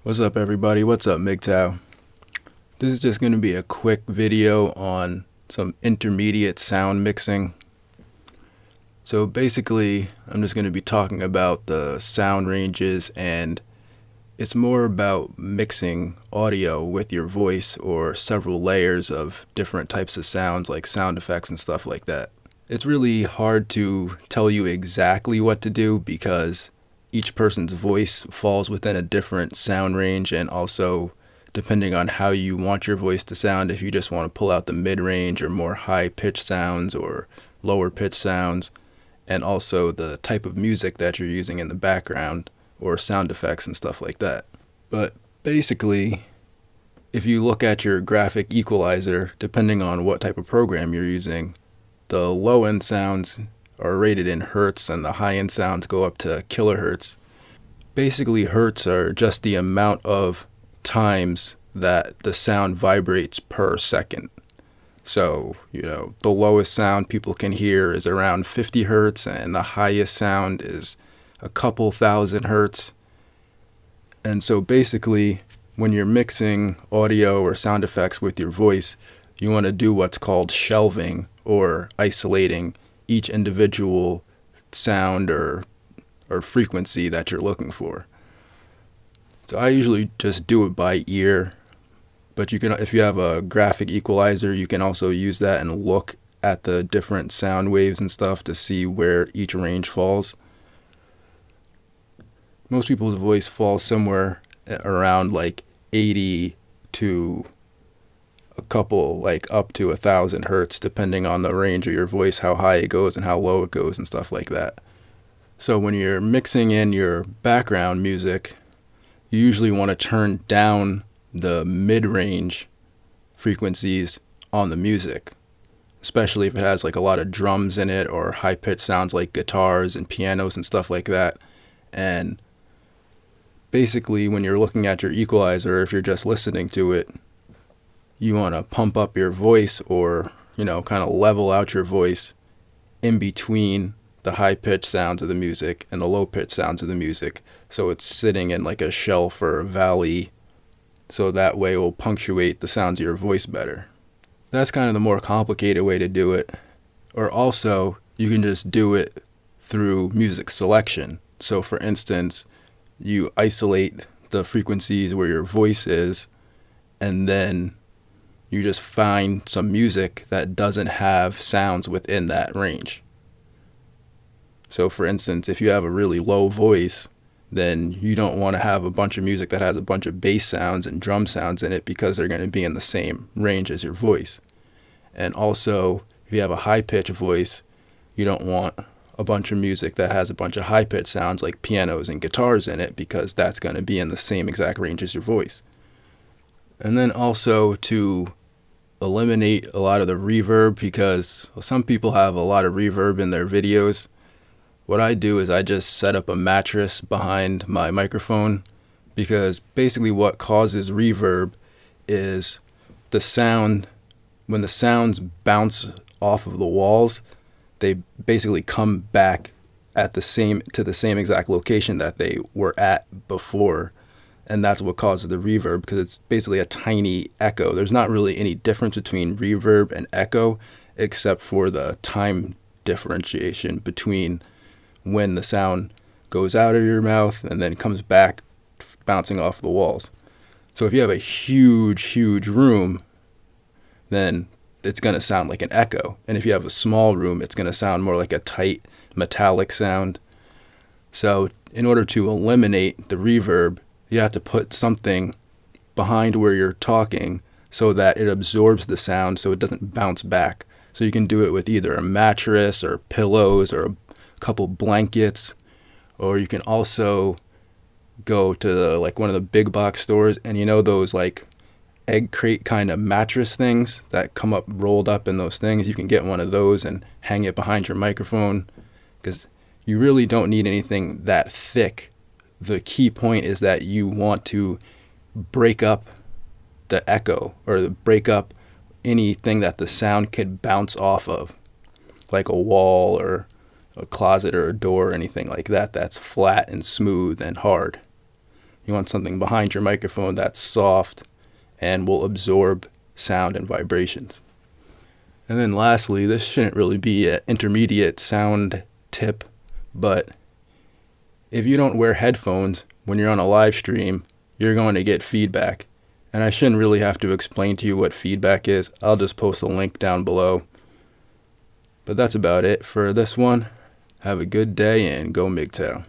What's up, everybody? What's up, MGTOW? This is just going to be a quick video on some intermediate sound mixing. So basically, I'm just going to be talking about the sound ranges, and it's more about mixing audio with your voice or several layers of different types of sounds like sound effects and stuff like that. It's really hard to tell you exactly what to do because each person's voice falls within a different sound range, and also depending on how you want your voice to sound, if you just want to pull out the mid-range or more high-pitched sounds or lower-pitched sounds, and also the type of music that you're using in the background or sound effects and stuff like that. But basically, if you look at your graphic equalizer, depending on what type of program you're using, the low-end sounds are rated in hertz and the high-end sounds go up to kilohertz. Basically, hertz are just the amount of times that the sound vibrates per second. So, the lowest sound people can hear is around 50 hertz and the highest sound is a couple thousand hertz. And so basically, when you're mixing audio or sound effects with your voice, you want to do what's called shelving or isolating each individual sound or frequency that you're looking for. So I usually just do it by ear, but you can, if you have a graphic equalizer, you can also use that and look at the different sound waves and stuff to see where each range falls. Most people's voice falls somewhere around like 80 to a couple, like up to 1,000 hertz, depending on the range of your voice, how high it goes and how low it goes and stuff like that. So when you're mixing in your background music, you usually want to turn down the mid-range frequencies on the music, especially if it has like a lot of drums in it or high-pitched sounds like guitars and pianos and stuff like that. And basically, when you're looking at your equalizer, if you're just listening to it, you want to pump up your voice or, kind of level out your voice in between the high-pitched sounds of the music and the low-pitched sounds of the music. So it's sitting in like a shelf or a valley, so that way it will punctuate the sounds of your voice better. That's kind of the more complicated way to do it. Or also, you can just do it through music selection. So for instance, you isolate the frequencies where your voice is, and then you just find some music that doesn't have sounds within that range. So for instance, if you have a really low voice, then you don't want to have a bunch of music that has a bunch of bass sounds and drum sounds in it because they're going to be in the same range as your voice. And also, if you have a high-pitched voice, you don't want a bunch of music that has a bunch of high-pitched sounds like pianos and guitars in it because that's going to be in the same exact range as your voice. And then also to eliminate a lot of the reverb, because some people have a lot of reverb in their videos. What I do is I just set up a mattress behind my microphone, because basically what causes reverb is the sound, when the sounds bounce off of the walls, they basically come back to the same exact location that they were at before. And that's what causes the reverb, because it's basically a tiny echo. There's not really any difference between reverb and echo, except for the time differentiation between when the sound goes out of your mouth and then comes back bouncing off the walls. So if you have a huge room, then it's going to sound like an echo. And if you have a small room, it's going to sound more like a tight metallic sound. So in order to eliminate the reverb, you have to put something behind where you're talking so that it absorbs the sound so it doesn't bounce back. So you can do it with either a mattress or pillows or a couple blankets, or you can also go to one of the big box stores, and those like egg crate kind of mattress things that come up rolled up in those things. You can get one of those and hang it behind your microphone, because you really don't need anything that thick. The key point is that you want to break up the echo, or break up anything that the sound could bounce off of, like a wall or a closet or a door or anything like that that's flat and smooth and hard. You want something behind your microphone that's soft and will absorb sound and vibrations. And then lastly, this shouldn't really be an intermediate sound tip, but if you don't wear headphones when you're on a live stream, you're going to get feedback. And I shouldn't really have to explain to you what feedback is. I'll just post a link down below. But that's about it for this one. Have a good day and go MGTOW.